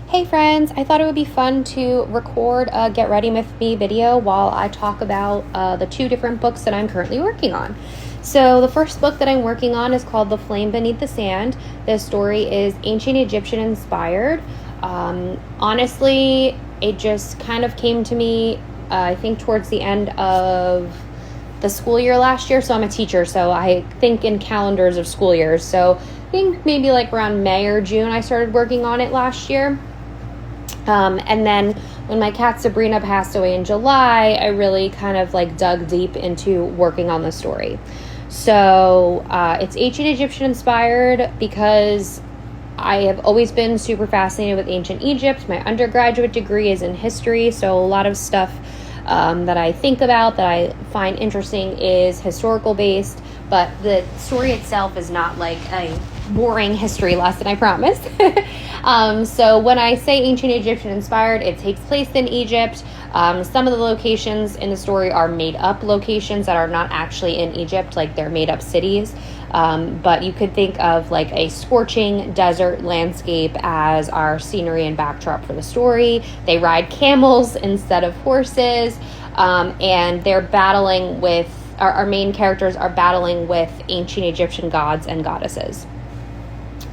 Hey friends, I thought it would be fun to record a Get Ready With Me video while I talk about the two different books that I'm currently working on. So the first book that I'm working on is called The Flame Beneath the Sand. This story is ancient Egyptian inspired. Honestly, it just kind of came to me, I think towards the end of the school year last year. So I'm a teacher, so I think in calendars of school years. So I think maybe like around May or June I started working on it last year. And then when my cat Sabrina passed away in July, I really kind of like dug deep into working on the story. So it's ancient Egyptian inspired because I have always been super fascinated with ancient Egypt. My undergraduate degree is in history, so a lot of stuff that I think about that I find interesting is historical based, but the story itself is not like a boring history lesson, I promise. So when I say ancient Egyptian inspired, it takes place in Egypt. Some of the locations in the story are made up locations that are not actually in Egypt, like they're made up cities. But you could think of like a scorching desert landscape as our scenery and backdrop for the story. They ride camels instead of horses, and they're battling with, our main characters are battling with ancient Egyptian gods and goddesses.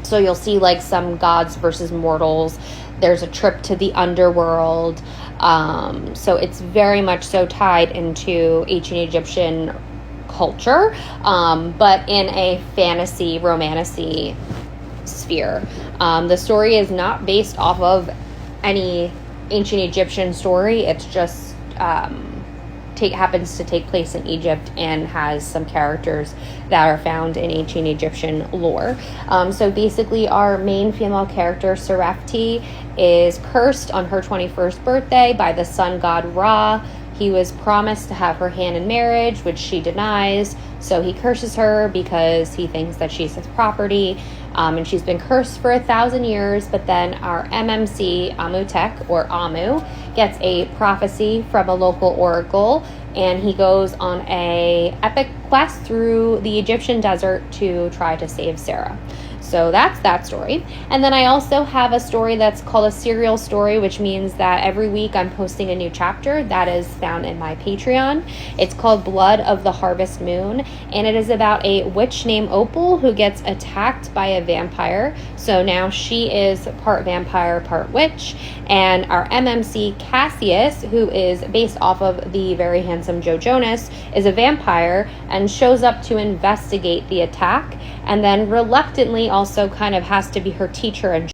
So you'll see like some gods versus mortals. There's a trip to the underworld. So it's very much so tied into ancient Egyptian culture, but in a fantasy, romantasy sphere. The story is not based off of any ancient Egyptian story. It's just happens to take place in Egypt and has some characters that are found in ancient Egyptian lore. So basically our main female character, Serefti, is cursed on her 21st birthday by the sun god Ra. He was promised to have her hand in marriage, which she denies, so he curses her because he thinks that she's his property. And she's been cursed for 1,000 years, but then our MMC, Amutek, or Amu, gets a prophecy from a local oracle, and he goes on a epic quest through the Egyptian desert to try to save Sarah. So that's that story. And then I also have a story that's called a serial story, which means that every week I'm posting a new chapter that is found in my Patreon. It's called Blood of the Harvest Moon, and it is about a witch named Opal who gets attacked by a vampire. So now she is part vampire, part witch. And our MMC Cassius, who is based off of the very handsome Joe Jonas, is a vampire and shows up to investigate the attack, and then reluctantly also kind of has to be her teacher and